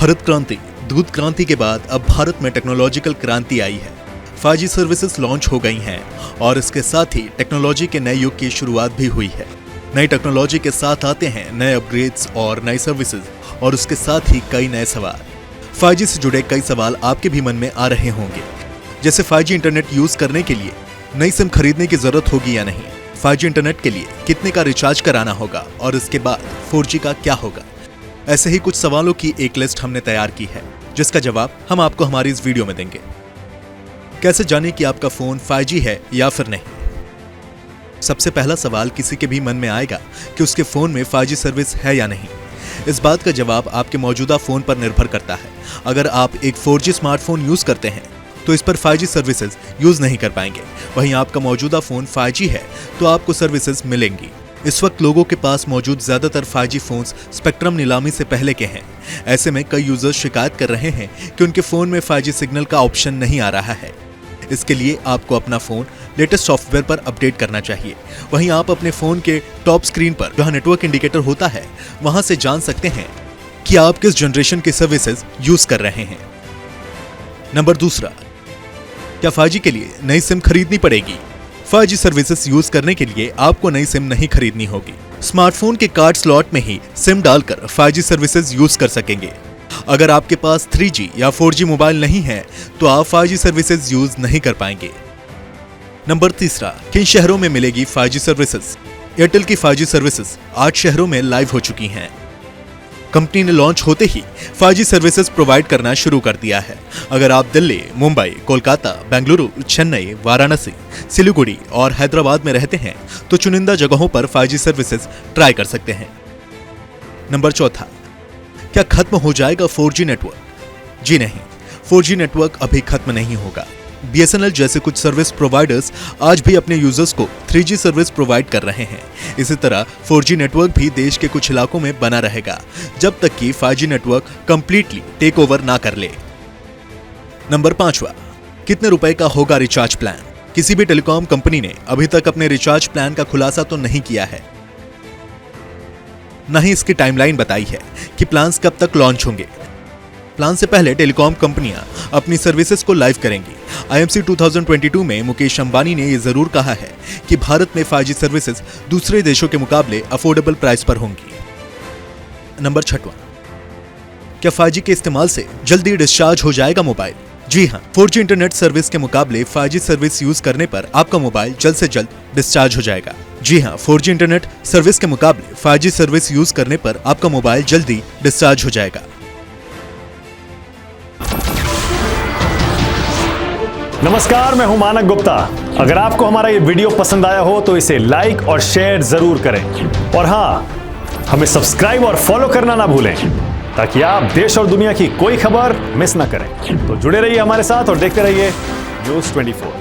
हरित क्रांति, दूध क्रांति के बाद अब भारत में टेक्नोलॉजिकल क्रांति आई है। 5G सर्विसेज लॉन्च हो गई हैं और इसके साथ ही टेक्नोलॉजी के नए युग की शुरुआत भी हुई है। नई टेक्नोलॉजी के साथ आते हैं नए अपग्रेड्स और नई सर्विसेज और उसके साथ ही कई नए सवाल। 5G से जुड़े कई सवाल आपके भी मन में आ रहे होंगे, जैसे 5G इंटरनेट यूज करने के लिए नई सिम खरीदने की जरूरत होगी या नहीं, 5G इंटरनेट के लिए कितने का रिचार्ज कराना होगा और इसके बाद 4G का क्या होगा। ऐसे ही कुछ सवालों की एक लिस्ट हमने तैयार की है, जिसका जवाब हम आपको हमारी इस वीडियो में देंगे। कैसे जाने कि आपका फोन 5G है या फिर नहीं। सबसे पहला सवाल किसी के भी मन में आएगा कि उसके फोन में 5G सर्विस है या नहीं। इस बात का जवाब आपके मौजूदा फोन पर निर्भर करता है। अगर आप एक 4G स्मार्टफोन यूज करते हैं तो इस पर 5G सर्विसेज यूज नहीं कर पाएंगे। वहीं आपका मौजूदा फोन 5G है तो आपको सर्विसेज मिलेंगी। इस वक्त लोगों के पास मौजूद ज्यादातर 5G फोन्स स्पेक्ट्रम नीलामी से पहले के हैं। ऐसे में कई यूजर्स शिकायत कर रहे हैं कि उनके फोन में 5G सिग्नल का ऑप्शन नहीं आ रहा है। इसके लिए आपको अपना फोन लेटेस्ट सॉफ्टवेयर पर अपडेट करना चाहिए। वहीं आप अपने फोन के टॉप स्क्रीन पर जहां नेटवर्क इंडिकेटर होता है, वहां से जान सकते हैं कि आप किस जनरेशन के सर्विसेज यूज कर रहे हैं। नंबर दूसरा, क्या 5G के लिए नई सिम खरीदनी पड़ेगी। 5G सर्विसेज यूज करने के लिए आपको नई सिम नहीं खरीदनी होगी। स्मार्टफोन के कार्ड स्लॉट में ही सिम डालकर 5G सर्विसेज यूज कर सकेंगे। अगर आपके पास 3G या 4G मोबाइल नहीं है तो आप 5G सर्विसेज यूज नहीं कर पाएंगे। नंबर तीसरा, किन शहरों में मिलेगी 5G सर्विसेज। एयरटेल की 5G सर्विसेज 8 शहरों में लाइव हो चुकी हैं। कंपनी ने लॉन्च होते ही 5G सर्विसेज प्रोवाइड करना शुरू कर दिया है। अगर आप दिल्ली, मुंबई, कोलकाता, बेंगलुरु, चेन्नई, वाराणसी, सिलीगुड़ी और हैदराबाद में रहते हैं तो चुनिंदा जगहों पर 5G सर्विसेज ट्राई कर सकते हैं। नंबर चौथा, क्या खत्म हो जाएगा 4G नेटवर्क। जी नहीं, 4G नेटवर्क अभी खत्म नहीं होगा। BSNL जैसे कुछ सर्विस प्रोवाइडर्स आज भी अपने यूजर्स को 3G सर्विस प्रोवाइड कर रहे हैं। इसी तरह 4G नेटवर्क भी देश के कुछ इलाकों में बना रहेगा जब तक कि 5G network completely take over ना कर ले। नंबर पांचवा, कितने रुपए का होगा रिचार्ज प्लान। किसी भी टेलीकॉम कंपनी ने अभी तक अपने रिचार्ज प्लान का खुलासा तो नहीं किया है, न ही इसकी टाइमलाइन बताई है कि प्लान्स कब तक लॉन्च होंगे। प्लान से पहले टेलीकॉम कंपनियां अपनी सर्विसेज को लाइव करेंगी। IMC 2022 में मुकेश अंबानी ने यह जरूर कहा है कि भारत में 5G सर्विसेज दूसरे देशों के मुकाबले अफोर्डेबल प्राइस पर होंगी। नंबर छठवां, क्या 5G के इस्तेमाल से जल्दी डिस्चार्ज हो जाएगा मोबाइल। जी हां, 4G इंटरनेट सर्विस के मुकाबले 5G सर्विस यूज करने पर आपका मोबाइल जल्द से जल्द डिस्चार्ज हो जाएगा। जी हां, 4G इंटरनेट सर्विस के मुकाबले 5G सर्विस यूज करने पर आपका मोबाइल जल्दी डिस्चार्ज हो जाएगा। नमस्कार, मैं हूं मानक गुप्ता। अगर आपको हमारा ये वीडियो पसंद आया हो तो इसे लाइक और शेयर जरूर करें और हां, हमें सब्सक्राइब और फॉलो करना ना भूलें ताकि आप देश और दुनिया की कोई खबर मिस ना करें। तो जुड़े रहिए हमारे साथ और देखते रहिए News 24।